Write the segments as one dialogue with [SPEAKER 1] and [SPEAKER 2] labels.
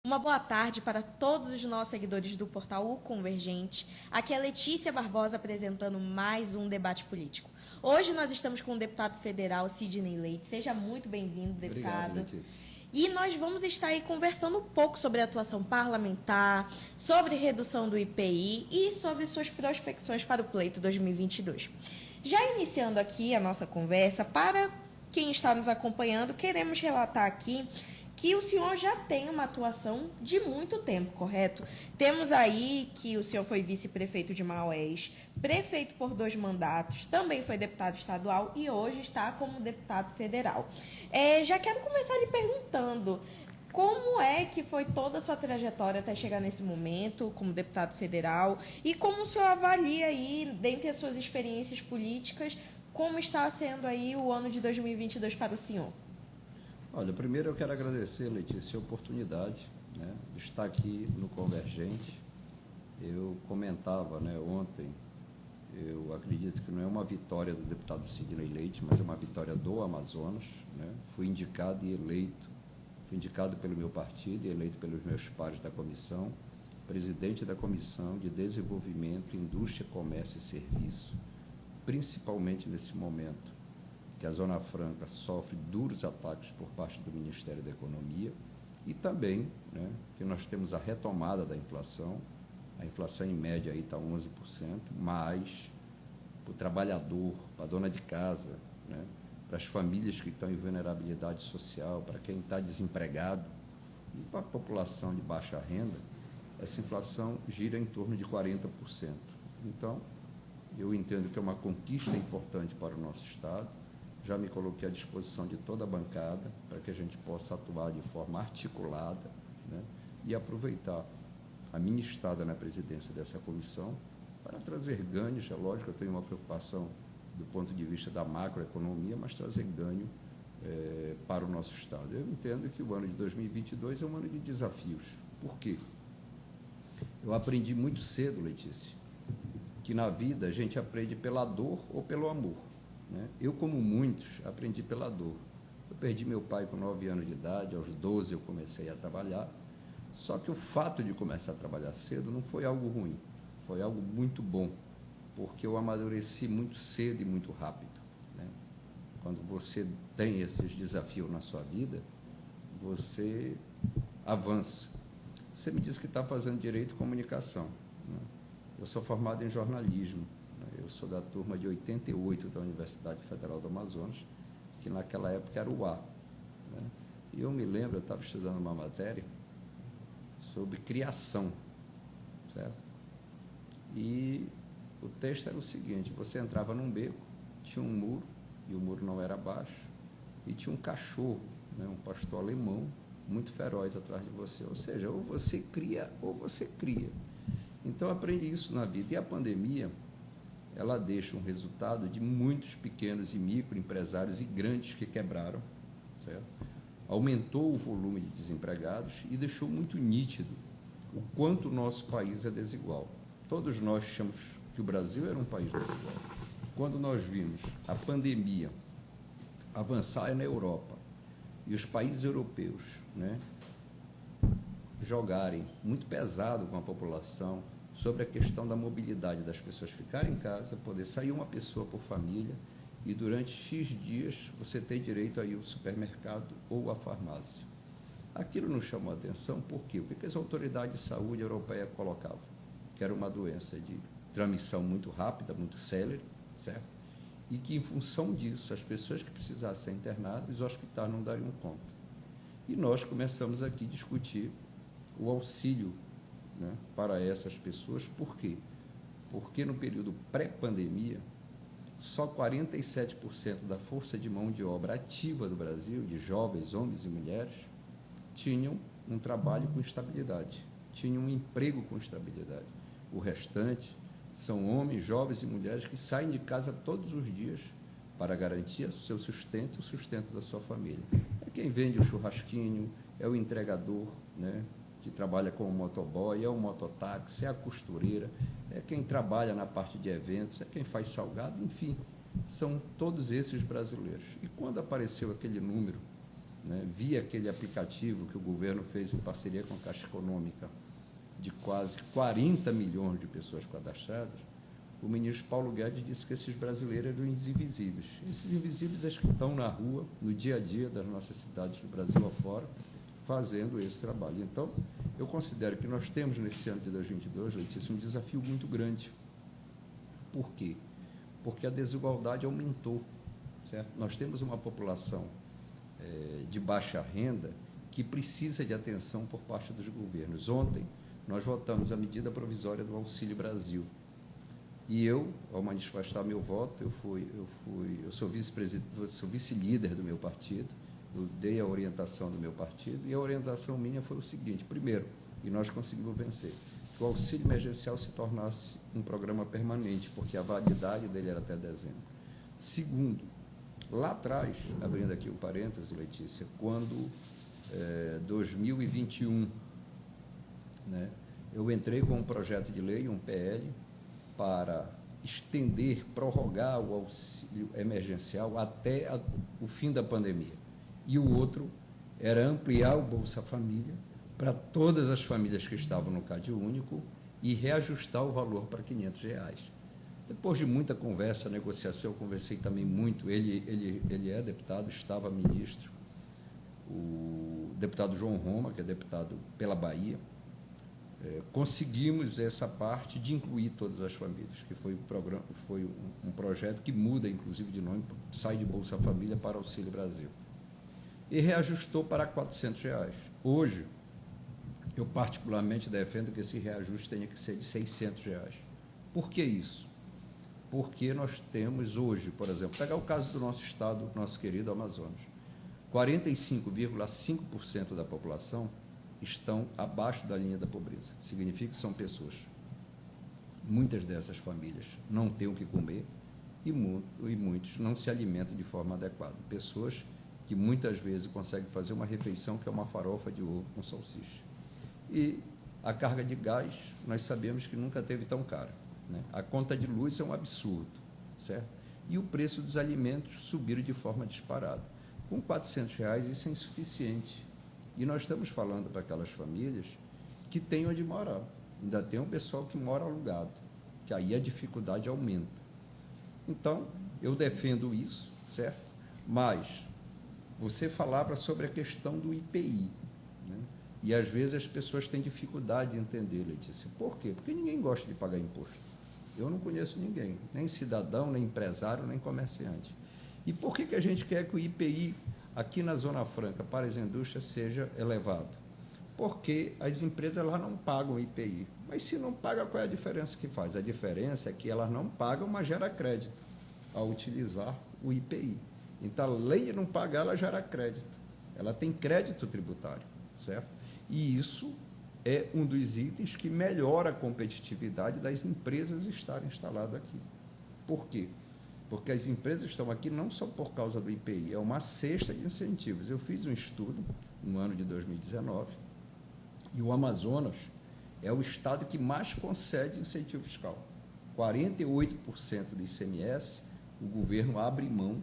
[SPEAKER 1] Uma boa tarde para todos os nossos seguidores do portal O Convergente. Aqui é Letícia Barbosa apresentando mais um debate político. Hoje nós estamos com o deputado federal Sidney Leite. Seja muito bem-vindo, deputado.
[SPEAKER 2] Obrigado, Letícia.
[SPEAKER 1] E nós vamos estar aí conversando um pouco sobre a atuação parlamentar, sobre redução do IPI e sobre suas prospecções para o pleito 2022. Já iniciando aqui a nossa conversa, para quem está nos acompanhando, queremos relatar aqui que o senhor já tem uma atuação de muito tempo, correto? Temos aí que o senhor foi vice-prefeito de Maués, prefeito por 2 mandatos, também foi deputado estadual e hoje está como deputado federal. Já quero começar lhe perguntando como é que foi toda a sua trajetória até chegar nesse momento como deputado federal e como o senhor avalia aí, dentre as suas experiências políticas, como está sendo aí o ano de 2022 para o senhor?
[SPEAKER 2] Olha, primeiro eu quero agradecer, Letícia, a oportunidade, né, de estar aqui no Convergente. Eu comentava, ontem, eu acredito que não é uma vitória do deputado Sidney Leite, mas é uma vitória do Amazonas. Fui indicado e eleito, fui indicado pelo meu partido e eleito pelos meus pares da comissão, presidente da Comissão de Desenvolvimento, Indústria, Comércio e Serviço, principalmente nesse momento que a Zona Franca sofre duros ataques por parte do Ministério da Economia e também que nós temos a retomada da inflação. A inflação em média está 11%, mas para o trabalhador, para a dona de casa, para as famílias que estão em vulnerabilidade social, para quem está desempregado e para a população de baixa renda, essa inflação gira em torno de 40%. Então, eu entendo que é uma conquista importante para o nosso Estado. Já me coloquei à disposição de toda a bancada para que a gente possa atuar de forma articulada e aproveitar a minha estada na presidência dessa comissão para trazer ganhos. É lógico, eu tenho uma preocupação do ponto de vista da macroeconomia, mas trazer ganho para o nosso Estado. Eu entendo que o ano de 2022 é um ano de desafios. Por quê? Eu aprendi muito cedo, Letícia, que na vida a gente aprende pela dor ou pelo amor. Eu, como muitos, aprendi pela dor. Eu perdi meu pai com 9 anos de idade, aos 12 eu comecei a trabalhar, só que o fato de começar a trabalhar cedo não foi algo ruim, foi algo muito bom, porque eu amadureci muito cedo e muito rápido. Quando você tem esses desafios na sua vida, você avança. Você me disse que está fazendo Direito e Comunicação. Eu sou formado em jornalismo. Eu sou da turma de 88 da Universidade Federal do Amazonas, que naquela época era o A. E eu me lembro, eu estava estudando uma matéria sobre criação, certo? E o texto era o seguinte: você entrava num beco, tinha um muro, e o muro não era baixo, e tinha um cachorro, um pastor alemão, muito feroz atrás de você. Ou seja, ou você cria, ou você cria. Então, eu aprendi isso na vida. E a pandemia, ela deixa um resultado de muitos pequenos e microempresários e grandes que quebraram, certo? Aumentou o volume de desempregados e deixou muito nítido o quanto o nosso país é desigual. Todos nós achamos que o Brasil era um país desigual. Quando nós vimos a pandemia avançar na Europa e os países europeus jogarem muito pesado com a população sobre a questão da mobilidade das pessoas ficarem em casa, poder sair uma pessoa por família e durante X dias você ter direito a ir ao supermercado ou à farmácia. Aquilo nos chamou a atenção, por quê? Porque as autoridades de saúde europeia colocavam que era uma doença de transmissão muito rápida, muito célere, certo? E que, em função disso, as pessoas que precisassem ser internadas, os hospitais não dariam conta. E nós começamos aqui a discutir o auxílio para essas pessoas. Por quê? Porque no período pré-pandemia, só 47% da força de mão de obra ativa do Brasil, de jovens, homens e mulheres, tinham um trabalho com estabilidade, tinham um emprego com estabilidade. O restante são homens, jovens e mulheres que saem de casa todos os dias para garantir o seu sustento e o sustento da sua família. É quem vende o churrasquinho, é o entregador, que trabalha como motoboy, é o mototáxi, é a costureira, é quem trabalha na parte de eventos, é quem faz salgado, enfim, são todos esses brasileiros. E quando apareceu aquele número né, via aquele aplicativo que o governo fez em parceria com a Caixa Econômica, de quase 40 milhões de pessoas cadastradas, o ministro Paulo Guedes disse que esses brasileiros eram os invisíveis. Esses invisíveis é que estão na rua, no dia a dia das nossas cidades do Brasil afora, fazendo esse trabalho. Então, eu considero que nós temos, nesse ano de 2022, Letícia, um desafio muito grande. Por quê? Porque a desigualdade aumentou, certo? Nós temos uma população de baixa renda que precisa de atenção por parte dos governos. Ontem, nós votamos a medida provisória do Auxílio Brasil. E eu, ao manifestar meu voto, eu sou vice-presidente, sou vice-líder do meu partido, eu dei a orientação do meu partido, e a orientação minha foi o seguinte: primeiro, e nós conseguimos vencer, que o auxílio emergencial se tornasse um programa permanente, porque a validade dele era até dezembro. Segundo, lá atrás, abrindo aqui o parênteses, Letícia, quando 2021, né, eu entrei com um projeto de lei, um PL, para estender, prorrogar o auxílio emergencial até o fim da pandemia. E o outro era ampliar o Bolsa Família para todas as famílias que estavam no Cade Único e reajustar o valor para R$500. Depois de muita conversa, negociação, eu conversei também muito, ele é deputado, estava ministro, o deputado João Roma, que é deputado pela Bahia, conseguimos essa parte de incluir todas as famílias, que foi um projeto que muda, inclusive, de nome, sai de Bolsa Família para Auxílio Brasil. E reajustou para R$400. Hoje, eu particularmente defendo que esse reajuste tenha que ser de R$600. Por que isso? Porque nós temos hoje, por exemplo, pegar o caso do nosso estado, nosso querido Amazonas, 45,5% da população estão abaixo da linha da pobreza. Significa que são pessoas, muitas dessas famílias não têm o que comer e muitos não se alimentam de forma adequada. Pessoas que muitas vezes conseguem fazer uma refeição que é uma farofa de ovo com salsicha. E a carga de gás, nós sabemos que nunca teve tão cara, né? A conta de luz é um absurdo, certo? E o preço dos alimentos subiram de forma disparada. Com R$400, isso é insuficiente. E nós estamos falando para aquelas famílias que têm onde morar. Ainda tem um pessoal que mora alugado, que aí a dificuldade aumenta. Então, eu defendo isso, certo? Mas você falava sobre a questão do IPI, né? E às vezes as pessoas têm dificuldade de entender, Letícia. Por quê? Porque ninguém gosta de pagar imposto. Eu não conheço ninguém, nem cidadão, nem empresário, nem comerciante. E por que a gente quer que o IPI aqui na Zona Franca, para as indústrias, seja elevado? Porque as empresas lá não pagam IPI. Mas se não paga, qual é a diferença que faz? A diferença é que elas não pagam, mas gera crédito ao utilizar o IPI. Então, além de não pagar, ela gera crédito. Ela tem crédito tributário, certo? E isso é um dos itens que melhora a competitividade das empresas estarem instaladas aqui. Por quê? Porque as empresas estão aqui não só por causa do IPI, é uma cesta de incentivos. Eu fiz um estudo no ano de 2019 e o Amazonas é o estado que mais concede incentivo fiscal. 48% do ICMS o governo abre mão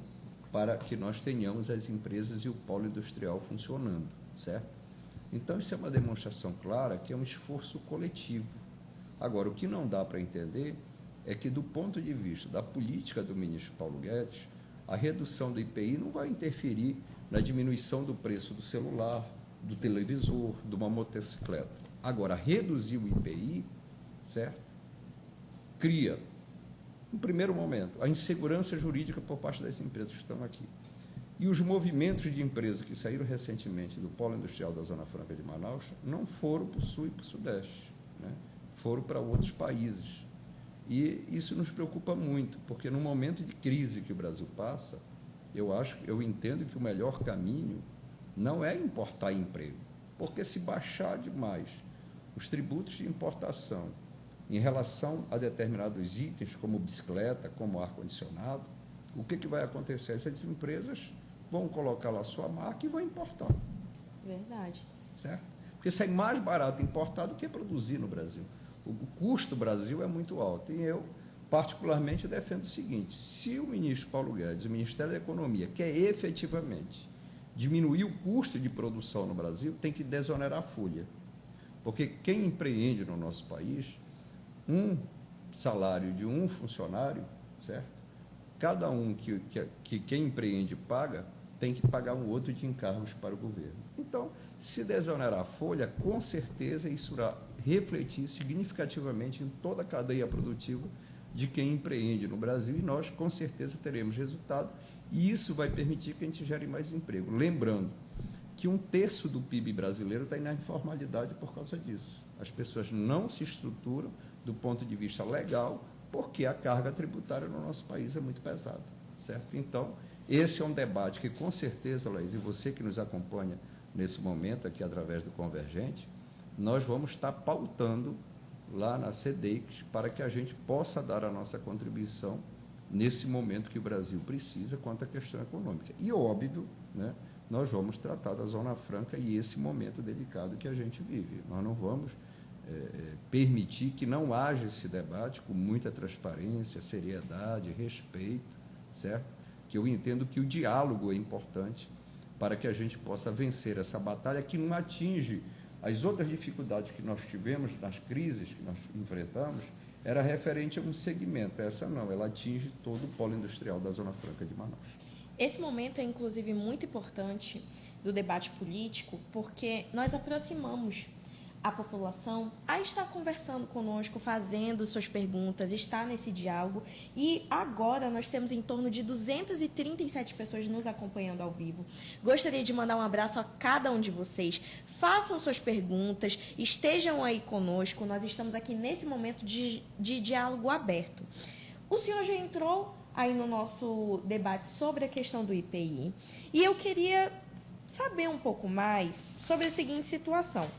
[SPEAKER 2] para que nós tenhamos as empresas e o polo industrial funcionando, certo? Então, isso é uma demonstração clara que é um esforço coletivo. Agora, o que não dá para entender é que, do ponto de vista da política do ministro Paulo Guedes, a redução do IPI não vai interferir na diminuição do preço do celular, do televisor, de uma motocicleta. Agora, reduzir o IPI, certo? Cria, no primeiro momento, a insegurança jurídica por parte das empresas que estão aqui. E os movimentos de empresas que saíram recentemente do polo industrial da Zona Franca de Manaus não foram para o sul e para o sudeste, né? Foram para outros países. E isso nos preocupa muito, porque no momento de crise que o Brasil passa, eu entendo que o melhor caminho não é importar emprego, porque se baixar demais os tributos de importação em relação a determinados itens, como bicicleta, como ar-condicionado, o que vai acontecer? Essas empresas vão colocar lá a sua marca e vão importar.
[SPEAKER 1] Verdade.
[SPEAKER 2] Certo? Porque sai mais barato importar do que produzir no Brasil. O custo do Brasil é muito alto. E eu, particularmente, defendo o seguinte: se o ministro Paulo Guedes, o Ministério da Economia, quer efetivamente diminuir o custo de produção no Brasil, tem que desonerar a folha. Porque quem empreende no nosso país, um salário de um funcionário, certo? Cada um que quem empreende paga, tem que pagar um outro de encargos para o governo. Então, se desonerar a folha, com certeza isso irá refletir significativamente em toda a cadeia produtiva de quem empreende no Brasil, e nós, com certeza, teremos resultado, e isso vai permitir que a gente gere mais emprego. Lembrando que 1/3 do PIB brasileiro está na informalidade por causa disso. As pessoas não se estruturam do ponto de vista legal, porque a carga tributária no nosso país é muito pesada, certo? Então, esse é um debate que, com certeza, Laís, e você que nos acompanha nesse momento, aqui através do Convergente, nós vamos estar pautando lá na CEDEIX para que a gente possa dar a nossa contribuição nesse momento que o Brasil precisa quanto à questão econômica. E, óbvio, né, nós vamos tratar da Zona Franca e esse momento delicado que a gente vive. Nós não vamos permitir que não haja esse debate com muita transparência, seriedade, respeito, certo? Que eu entendo que o diálogo é importante para que a gente possa vencer essa batalha que não atinge as outras dificuldades que nós tivemos nas crises que nós enfrentamos, era referente a um segmento. Essa não, ela atinge todo o polo industrial da Zona Franca de Manaus.
[SPEAKER 1] Esse momento é, inclusive, muito importante do debate político, porque nós aproximamos a população a estar conversando conosco, fazendo suas perguntas, estar nesse diálogo. E agora nós temos em torno de 237 pessoas nos acompanhando ao vivo. Gostaria de mandar um abraço a cada um de vocês. Façam suas perguntas, estejam aí conosco. Nós estamos aqui nesse momento de diálogo aberto. O senhor já entrou aí no nosso debate sobre a questão do IPI. E eu queria saber um pouco mais sobre a seguinte situação.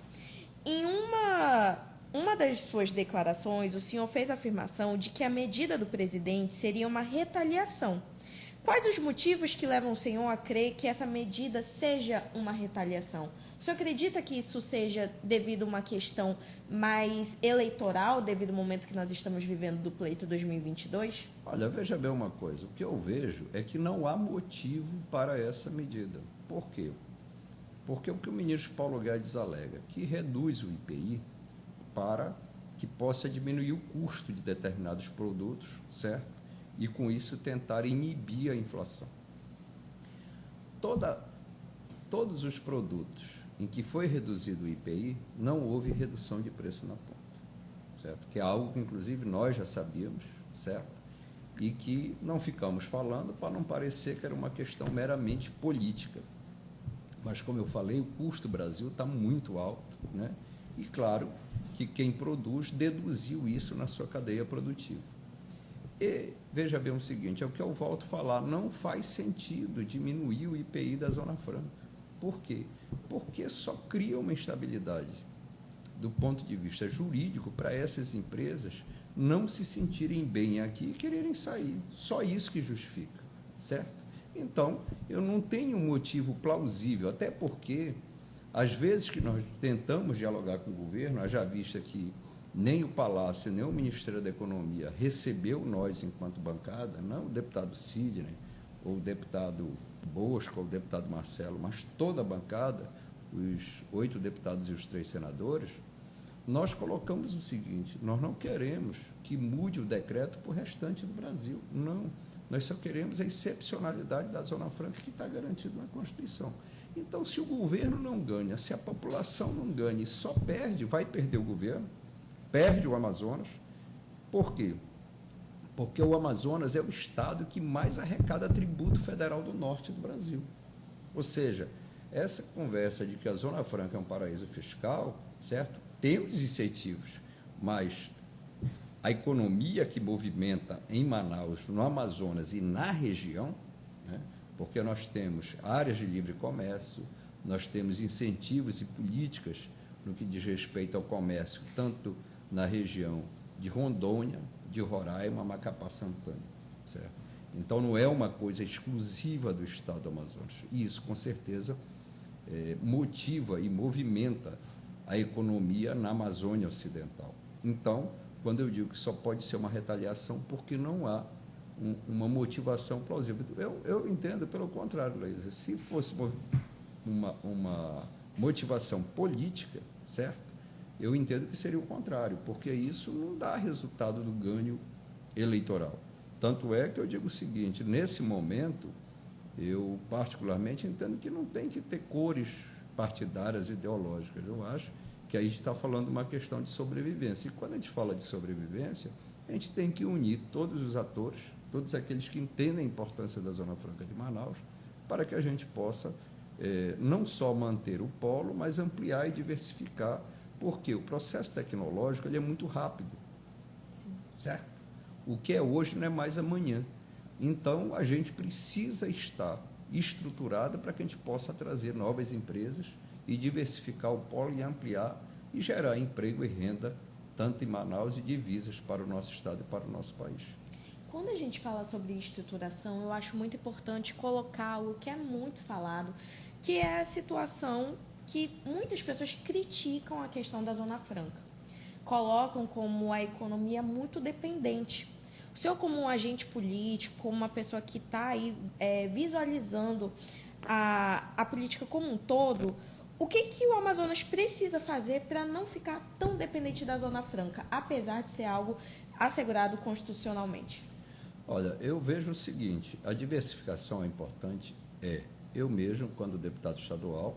[SPEAKER 1] Em uma das suas declarações, o senhor fez a afirmação de que a medida do presidente seria uma retaliação. Quais os motivos que levam o senhor a crer que essa medida seja uma retaliação? O senhor acredita que isso seja devido a uma questão mais eleitoral, devido ao momento que nós estamos vivendo do pleito 2022?
[SPEAKER 2] Olha, veja bem uma coisa. O que eu vejo é que não há motivo para essa medida. Por quê? Porque o que o ministro Paulo Guedes alega, que reduz o IPI para que possa diminuir o custo de determinados produtos, certo? E, com isso, tentar inibir a inflação. Todos os produtos em que foi reduzido o IPI, não houve redução de preço na ponta, certo? Que é algo que, inclusive, nós já sabíamos, certo? E que não ficamos falando para não parecer que era uma questão meramente política. Mas, como eu falei, o custo do Brasil está muito alto, né? E, claro, que quem produz deduziu isso na sua cadeia produtiva. E, veja bem o seguinte, é o que eu volto a falar, não faz sentido diminuir o IPI da Zona Franca. Por quê? Porque só cria uma instabilidade do ponto de vista jurídico para essas empresas não se sentirem bem aqui e quererem sair. Só isso que justifica, certo? Então, eu não tenho um motivo plausível, até porque, às vezes que nós tentamos dialogar com o governo, haja vista que nem o Palácio, nem o Ministério da Economia recebeu nós enquanto bancada, não o deputado Sidney, ou o deputado Bosco, ou o deputado Marcelo, mas toda a bancada, os 8 deputados e os 3 senadores, nós colocamos o seguinte: nós não queremos que mude o decreto para o restante do Brasil, não. Nós só queremos a excepcionalidade da Zona Franca que está garantido na Constituição. Então, se o governo não ganha, se a população não ganha e só perde, vai perder o governo, perde o Amazonas. Por quê? Porque o Amazonas é o estado que mais arrecada tributo federal do norte do Brasil. Ou seja, essa conversa de que a Zona Franca é um paraíso fiscal, certo? Tem os incentivos, mas a economia que movimenta em Manaus, no Amazonas e na região, né? Porque nós temos áreas de livre comércio, nós temos incentivos e políticas no que diz respeito ao comércio, tanto na região de Rondônia, de Roraima, Macapá, Santana, certo? Então, não é uma coisa exclusiva do estado do Amazonas. E isso, com certeza, motiva e movimenta a economia na Amazônia Ocidental. Então, quando eu digo que só pode ser uma retaliação, porque não há uma motivação plausível. Eu entendo, pelo contrário, Leisa, se fosse uma motivação política, certo? Eu entendo que seria o contrário, porque isso não dá resultado do ganho eleitoral. Tanto é que eu digo o seguinte, nesse momento, eu particularmente entendo que não tem que ter cores partidárias, ideológicas. Eu acho que aí a gente está falando de uma questão de sobrevivência. E quando a gente fala de sobrevivência, a gente tem que unir todos os atores, todos aqueles que entendem a importância da Zona Franca de Manaus, para que a gente possa não só manter o polo, mas ampliar e diversificar, porque o processo tecnológico ele é muito rápido. Sim. Certo? O que é hoje não é mais amanhã. Então, a gente precisa estar estruturado para que a gente possa trazer novas empresas e diversificar o polo e ampliar e gerar emprego e renda, tanto em Manaus e divisas para o nosso estado e para o nosso país.
[SPEAKER 1] Quando a gente fala sobre estruturação, eu acho muito importante colocar algo que é muito falado, que é a situação que muitas pessoas criticam a questão da Zona Franca. Colocam como a economia muito dependente. O senhor, como um agente político, como uma pessoa que está aí visualizando a política como um todo, o que o Amazonas precisa fazer para não ficar tão dependente da Zona Franca, apesar de ser algo assegurado constitucionalmente?
[SPEAKER 2] Olha, eu vejo o seguinte, a diversificação é importante, eu mesmo, quando deputado estadual,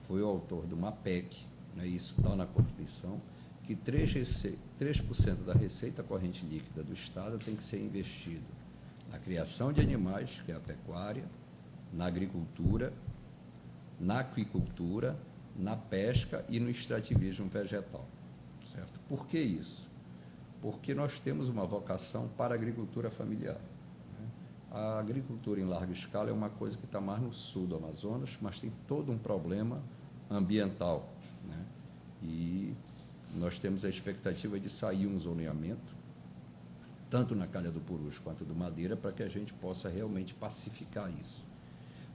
[SPEAKER 2] fui o autor de uma PEC, né, isso está na Constituição, que 3% da receita corrente líquida do Estado tem que ser investido na criação de animais, que é a pecuária, na agricultura, na aquicultura, na pesca e no extrativismo vegetal. Certo? Por que isso? Porque nós temos uma vocação para a agricultura familiar. Né? A agricultura em larga escala é uma coisa que está mais no sul do Amazonas, mas tem todo um problema ambiental. Né? E nós temos a expectativa de sair um zoneamento, tanto na calha do Purus quanto do Madeira, para que a gente possa realmente pacificar isso.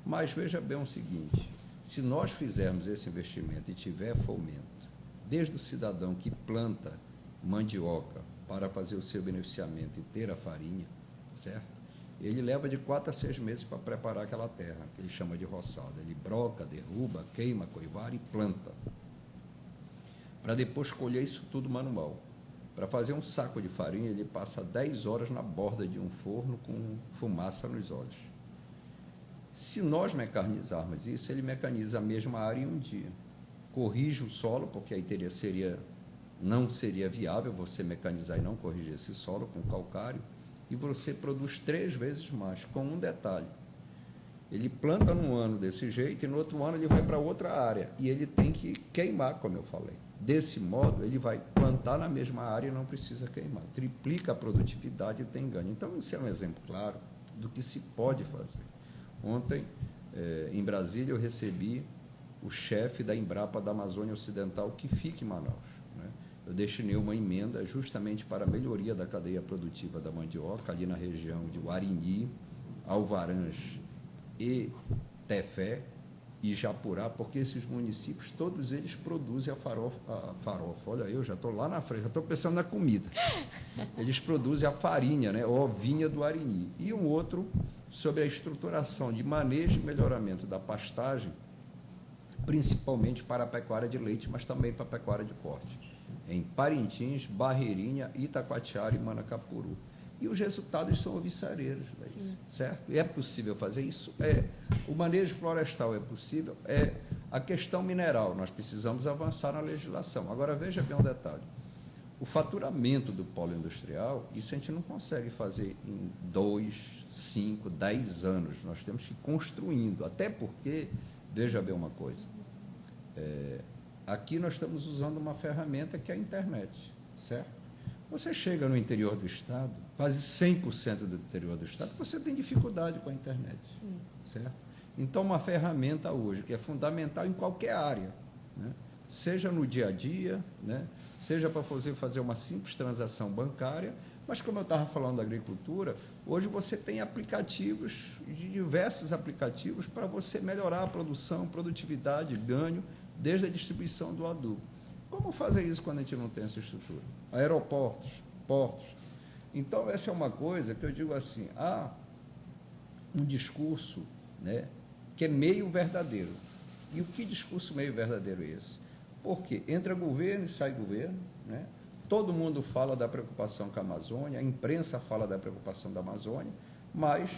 [SPEAKER 2] Mas veja bem o seguinte, se nós fizermos esse investimento e tiver fomento, desde o cidadão que planta mandioca para fazer o seu beneficiamento e ter a farinha, certo? Ele leva de 4 a 6 meses para preparar aquela terra, que ele chama de roçada. Ele broca, derruba, queima, coivar e planta, para depois colher isso tudo manual. Para fazer um saco de farinha, ele passa 10 horas na borda de um forno com fumaça nos olhos. Se nós mecanizarmos isso, ele mecaniza a mesma área em um dia. Corrige o solo, porque aí não seria viável você mecanizar e não corrigir esse solo com calcário, e você produz 3 vezes mais, com um detalhe. Ele planta num ano desse jeito e no outro ano ele vai para outra área, e ele tem que queimar, como eu falei. Desse modo, ele vai plantar na mesma área e não precisa queimar. Triplica a produtividade e tem ganho. Então, isso é um exemplo claro do que se pode fazer. Ontem, em Brasília, eu recebi o chefe da Embrapa da Amazônia Ocidental, que fica em Manaus. Né? Eu destinei uma emenda justamente para a melhoria da cadeia produtiva da mandioca, ali na região de Uarini, Alvarães e Tefé e Japurá, porque esses municípios, todos eles produzem a farofa. Olha, eu já estou lá na frente, já estou pensando na comida. Eles produzem a farinha, né, a ovinha do Arini. E um outro sobre a estruturação de manejo e melhoramento da pastagem, principalmente para a pecuária de leite, mas também para a pecuária de corte, em Parintins, Barreirinha, Itacoatiara e Manacapuru. E os resultados são alvissareiros, certo? E é possível fazer isso? O manejo florestal é possível? A questão mineral, nós precisamos avançar na legislação. Agora, veja bem um detalhe. O faturamento do polo industrial, isso a gente não consegue fazer em 2, 5, 10 anos. Nós temos que ir construindo, até porque, veja bem uma coisa, aqui nós estamos usando uma ferramenta que é a internet, certo? Você chega no interior do estado, quase 100% do interior do estado, você tem dificuldade com a internet, certo? Então, uma ferramenta hoje que é fundamental em qualquer área, né? Seja no dia a dia, né? Seja para fazer uma simples transação bancária, mas como eu estava falando da agricultura, hoje você tem aplicativos, diversos aplicativos para você melhorar a produção, produtividade, ganho, desde a distribuição do adubo. Como fazer isso quando a gente não tem essa estrutura? Aeroportos, portos. Então, essa é uma coisa que eu digo assim, há um discurso, né, que é meio verdadeiro. E o que discurso meio verdadeiro é esse? Porque entra governo e sai governo, né? Todo mundo fala da preocupação com a Amazônia, a imprensa fala da preocupação da Amazônia, mas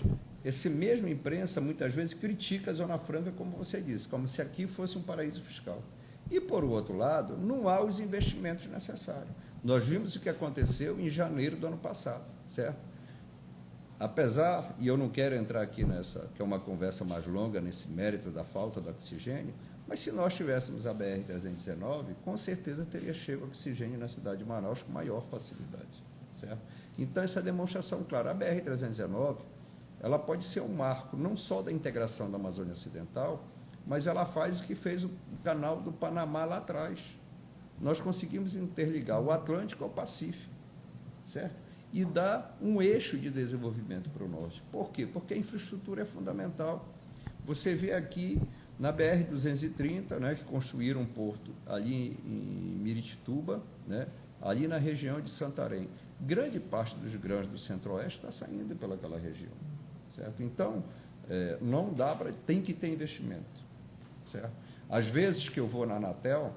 [SPEAKER 2] esse mesmo imprensa muitas vezes critica a Zona Franca, como você disse, como se aqui fosse um paraíso fiscal. E, por outro lado, não há os investimentos necessários. Nós vimos o que aconteceu em janeiro do ano passado, certo? Apesar, e eu não quero entrar aqui nessa, que é uma conversa mais longa, nesse mérito da falta do oxigênio, mas se nós tivéssemos a BR-319, com certeza teria chego oxigênio na cidade de Manaus com maior facilidade, certo? Então, essa demonstração clara, a BR-319, ela pode ser um marco não só da integração da Amazônia Ocidental, mas ela faz o que fez o canal do Panamá lá atrás. Nós conseguimos interligar o Atlântico ao Pacífico, certo? E dar um eixo de desenvolvimento para o norte. Por quê? Porque a infraestrutura é fundamental. Você vê aqui na BR-230, né, que construíram um porto ali em Miritituba, né, ali na região de Santarém. Grande parte dos grãos do Centro-Oeste está saindo pelaquela região, certo? Então, não dá para... Tem que ter investimento, certo? Às vezes que eu vou na Anatel,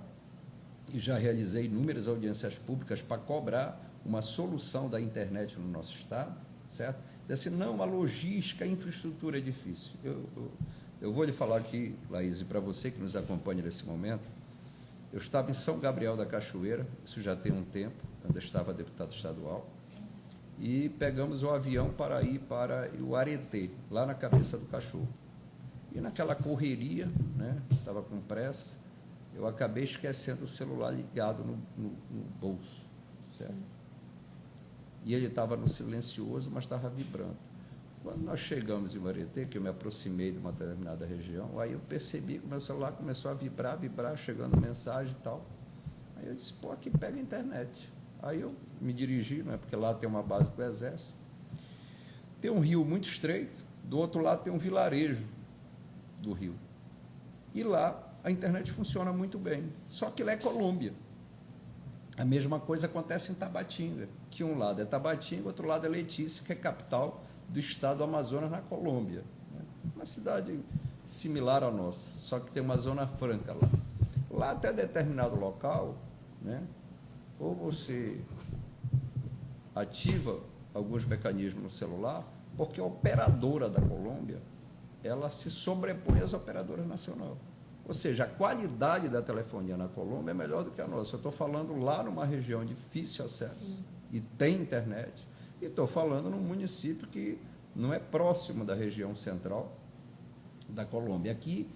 [SPEAKER 2] e já realizei inúmeras audiências públicas para cobrar uma solução da internet no nosso estado, certo? Diz assim, não, a logística, a infraestrutura é difícil. Eu vou lhe falar aqui, Laís, e para você que nos acompanha nesse momento, eu estava em São Gabriel da Cachoeira, isso já tem um tempo, quando eu estava deputado estadual, e pegamos o avião para ir para o Aretê, lá na Cabeça do Cachorro. E naquela correria, né, estava com pressa, eu acabei esquecendo o celular ligado no bolso, certo? E ele estava no silencioso, mas estava vibrando. Quando nós chegamos em Maretê, que eu me aproximei de uma determinada região, aí eu percebi que o meu celular começou a vibrar, chegando mensagem e tal. Aí eu disse, pô, aqui pega a internet. Aí eu me dirigi, né, porque lá tem uma base do Exército. Tem um rio muito estreito, do outro lado tem um vilarejo do rio. E lá a internet funciona muito bem, só que lá é Colômbia. A mesma coisa acontece em Tabatinga, que um lado é Tabatinga, outro lado é Letícia, que é capital do estado do Amazonas, na Colômbia. Uma cidade similar à nossa, só que tem uma zona franca lá. Lá, até determinado local, né, ou você ativa alguns mecanismos no celular, porque a operadora da Colômbia, ela se sobrepõe às operadoras nacionais. Ou seja, a qualidade da telefonia na Colômbia é melhor do que a nossa. Eu estou falando lá numa região de difícil acesso, e tem internet, e estou falando num município que não é próximo da região central da Colômbia. Aqui,